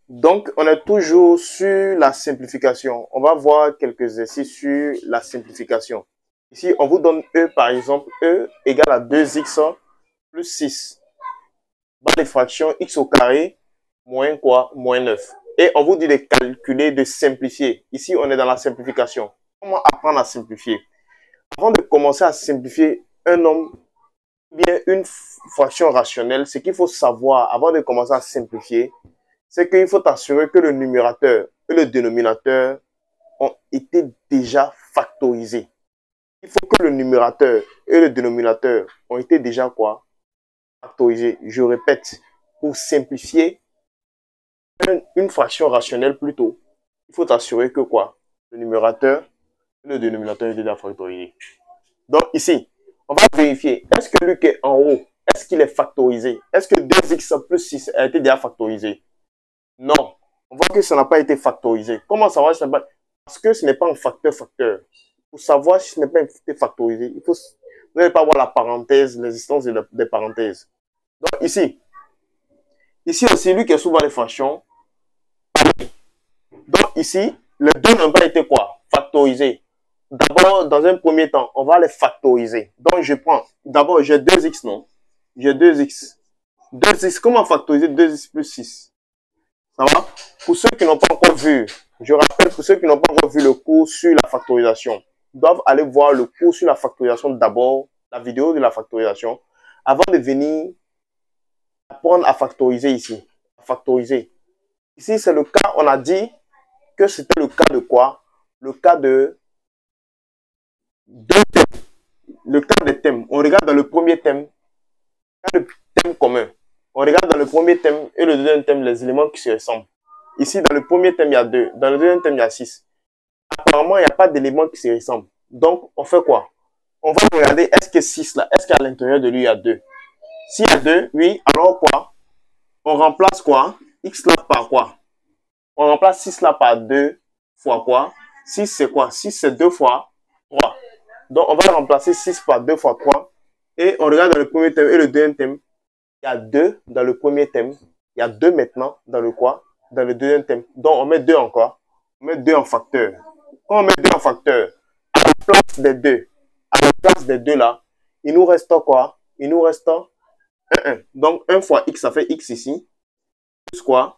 Donc, on est toujours sur la simplification. On va voir quelques exercices sur la simplification. Ici, on vous donne E, par exemple, E égale à 2x plus 6. Barre des fractions, x au carré, moins quoi? Moins 9. Et on vous dit de calculer, de simplifier. Ici, on est dans la simplification. Comment apprendre à simplifier? Avant de commencer à simplifier un nombre, bien une fraction rationnelle, ce qu'il faut savoir avant de commencer à simplifier, c'est qu'il faut assurer que le numérateur et le dénominateur ont été déjà factorisés. Il faut que le numérateur et le dénominateur ont été déjà quoi? Factorisés. Je répète, pour simplifier une fraction rationnelle plutôt, il faut assurer que quoi? Le numérateur et le dénominateur ont été déjà factorisés. Donc ici, on va vérifier, est-ce que lui qui est en haut, est-ce qu'il est factorisé? Est-ce que 2x plus 6 a été déjà factorisé? Non. On voit que ça n'a pas été factorisé. Comment savoir si ça n'a pas... Parce que ce n'est pas un facteur-facteur. Pour savoir si ce n'est pas été factorisé, il faut... Vous n'allez pas voir la parenthèse, l'existence des parenthèses. Donc ici aussi, lui qui est souvent les fractions. Donc ici, les deux n'ont pas été quoi? Factorisés. D'abord, dans un premier temps, on va les factoriser. Donc je prends, d'abord j'ai 2x, non? J'ai 2x. 2x, comment factoriser 2x plus 6? Ça va? Pour ceux qui n'ont pas encore vu, je rappelle, pour ceux qui n'ont pas encore vu le cours sur la factorisation, ils doivent aller voir le cours sur la factorisation d'abord, la vidéo de la factorisation, avant de venir apprendre à factoriser ici. À factoriser. Ici, c'est le cas, on a dit que c'était le cas de quoi? Le cas de deux thèmes. Le cas des thèmes. On regarde dans le premier thème, le thème commun. On regarde dans le premier thème et le deuxième thème les éléments qui se ressemblent. Ici, dans le premier thème, il y a 2. Dans le deuxième thème, il y a 6. Apparemment, il n'y a pas d'éléments qui se ressemblent. Donc, on fait quoi? On va regarder, est-ce que 6 là, est-ce qu'à l'intérieur de lui, il y a 2? S'il y a 2, oui, alors quoi? On remplace quoi? X là par quoi? On remplace 6 là par 2 fois quoi? 6 c'est quoi? 6 c'est 2 fois 3. Donc, on va remplacer 6 par 2 fois 3. Et on regarde dans le premier thème et le deuxième thème. Il y a 2 dans le premier thème. Il y a 2 maintenant dans le quoi? Dans le deuxième thème. Donc, on met 2 encore. On met 2 en facteur. Quand on met 2 en facteur, à la place des 2, à la place des 2 là, il nous reste quoi? Il nous reste 1. Donc, 1 fois x, ça fait x ici. Plus quoi?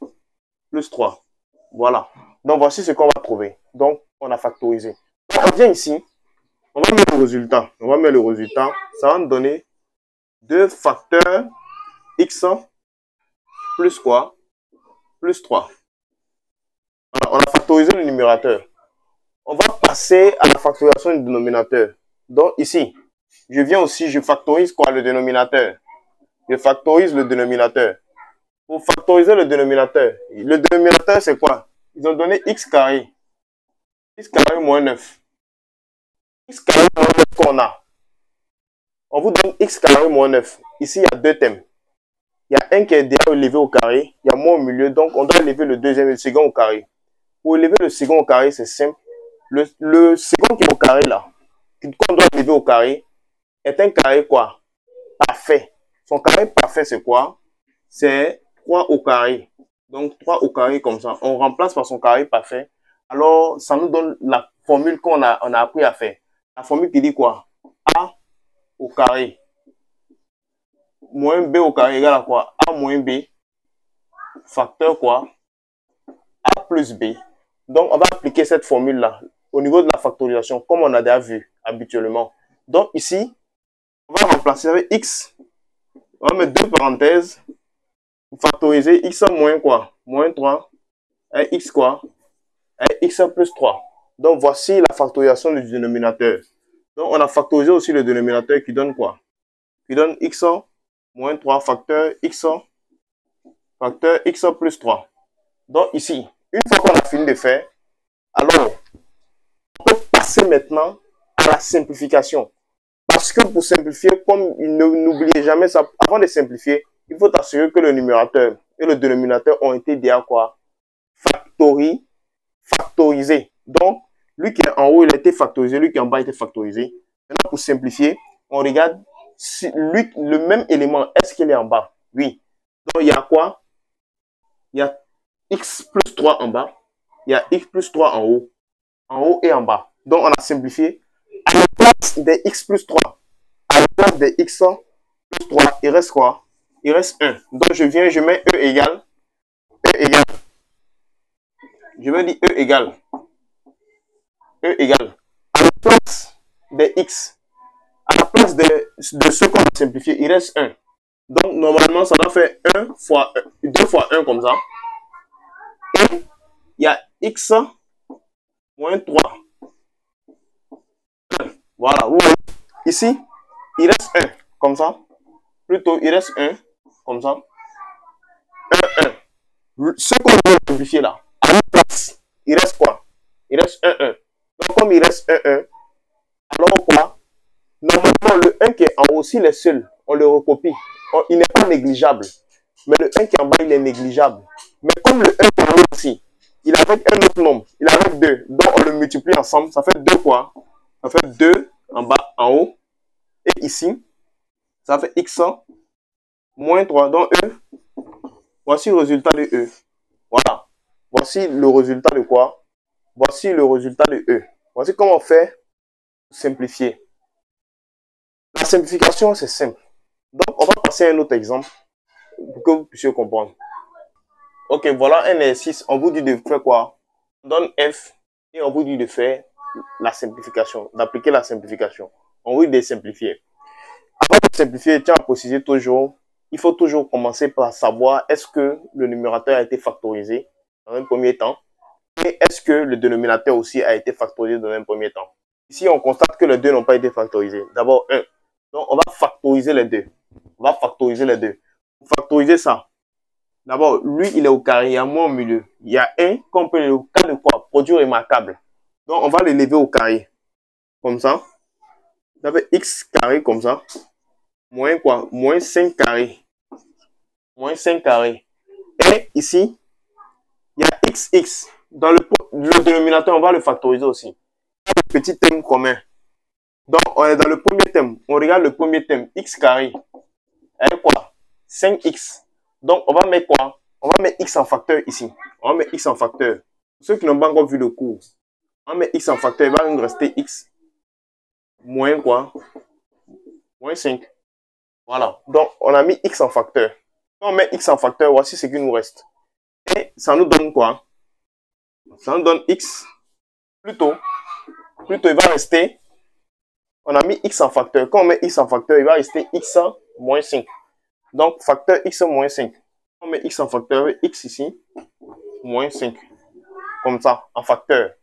Plus 3. Voilà. Donc, voici ce qu'on va trouver. Donc, on a factorisé. Donc, on vient ici. On va mettre le résultat. On va mettre le résultat. Ça va nous donner 2 facteurs x plus quoi? Plus 3. Voilà, on a factorisé le numérateur. On va passer à la factorisation du dénominateur. Donc ici, je viens aussi, je factorise quoi? Le dénominateur. Je factorise le dénominateur. Pour factoriser le dénominateur c'est quoi? Ils ont donné x carré. X carré moins 9. X carré moins 9 qu'on a. On vous donne x carré moins 9. Ici, il y a 2 thèmes. Il y a un qui est déjà élevé au carré. Il y a moins au milieu. Donc, on doit élever le deuxième et le second au carré. Pour élever le second au carré, c'est simple. Le second qui est au carré là, qu'on doit élever au carré, est un carré quoi? Parfait. Son carré parfait, c'est quoi? C'est 3 au carré. Donc, 3 au carré comme ça. On remplace par son carré parfait. Alors, ça nous donne la formule qu'on a appris à faire. La formule qui dit quoi? A au carré moins B au carré égale à quoi? A moins B facteur quoi? A plus B. Donc, on va appliquer cette formule-là au niveau de la factorisation, comme on a déjà vu habituellement. Donc, ici, on va remplacer avec x. On va mettre deux parenthèses. Factoriser x moins quoi? Moins 3. Et x quoi? Et x plus 3. Donc, voici la factorisation du dénominateur. Donc, on a factorisé aussi le dénominateur qui donne quoi? Qui donne x moins 3 facteur x plus 3. Donc, ici, une fois qu'on a fini de faire, alors, on peut passer maintenant à la simplification. Parce que pour simplifier, comme n'oubliez jamais ça, avant de simplifier, il faut assurer que le numérateur et le dénominateur ont été déjà quoi? Factorisés. Donc, lui qui est en haut, il a été factorisé, lui qui est en bas, il a été factorisé. Maintenant, pour simplifier, on regarde si lui, le même élément, est-ce qu'il est en bas? Oui. Donc, il y a quoi? Il y a x plus 3 en bas, il y a x plus 3 en haut et en bas. Donc, on a simplifié. À la place des x plus 3, à la place des x plus 3, il reste quoi? Il reste 1. Donc, je viens, je mets E égale. Je me dis E égale. À la place des x, à la place de ce qu'on a simplifié, il reste 1. Donc, normalement, ça doit faire 1 fois 1, 2 fois 1 comme ça. Et il y a x moins 3. 1. Voilà, vous voyez. Ici, il reste 1 comme ça. Plutôt, il reste 1 comme ça. 1, 1. Ce qu'on va simplifier là, à la place, il reste quoi? Il reste 1, 1. Donc, comme il reste 1, 1, alors quoi? Normalement, le 1 qui est en haut, s'il est seul, on le recopie. Il n'est pas négligeable. Mais le 1 qui est en bas, il est négligeable. Mais comme le 1 qui est en haut aussi, il est avec un autre nombre, il est avec 2. Donc, on le multiplie ensemble. Ça fait 2 quoi? Ça fait 2 en bas, en haut. Et ici, ça fait x moins 3. Donc, E, voici le résultat de E. Voilà. Voici le résultat de quoi? Voici le résultat de E. Voici comment on fait pour simplifier. La simplification, c'est simple. Donc, on va passer à un autre exemple pour que vous puissiez comprendre. Ok, voilà un exercice. On vous dit de faire quoi? On donne F et on vous dit de faire la simplification, d'appliquer la simplification. On vous dit de simplifier. Avant de simplifier, tiens à préciser toujours, il faut toujours commencer par savoir est-ce que le numérateur a été factorisé dans un premier temps et est-ce que le dénominateur aussi a été factorisé dans un premier temps. Ici, on constate que les deux n'ont pas été factorisés. D'abord, 1. Donc, on va factoriser les deux. Pour factoriser ça, d'abord, lui, il est au carré, il y a moins au milieu. Il y a 1 qu'on peut le cas de quoi? Produit remarquable. Donc, on va l'élever au carré. Comme ça. Ça fait x carré comme ça. Moins quoi? Moins 5 carré. Moins 5 carré. Et ici, il y a xx. Dans le dénominateur, on va le factoriser aussi. Le petit thème commun. Donc, on est dans le premier thème. On regarde le premier thème. X carré. Et quoi? 5x. Donc, on va mettre quoi? On va mettre x en facteur ici. On va mettre x en facteur. Pour ceux qui n'ont pas encore vu le cours, on va mettre x en facteur. Il va nous rester x moins quoi? Moins 5. Voilà. Donc, on a mis x en facteur. Quand on met x en facteur, voici ce qui nous reste. Et ça nous donne quoi? Ça nous donne x. Plutôt, il va rester. On a mis x en facteur. Quand on met x en facteur, il va rester x moins 5. Donc, facteur x moins 5. On met x en facteur, x ici, moins 5. Comme ça, en facteur.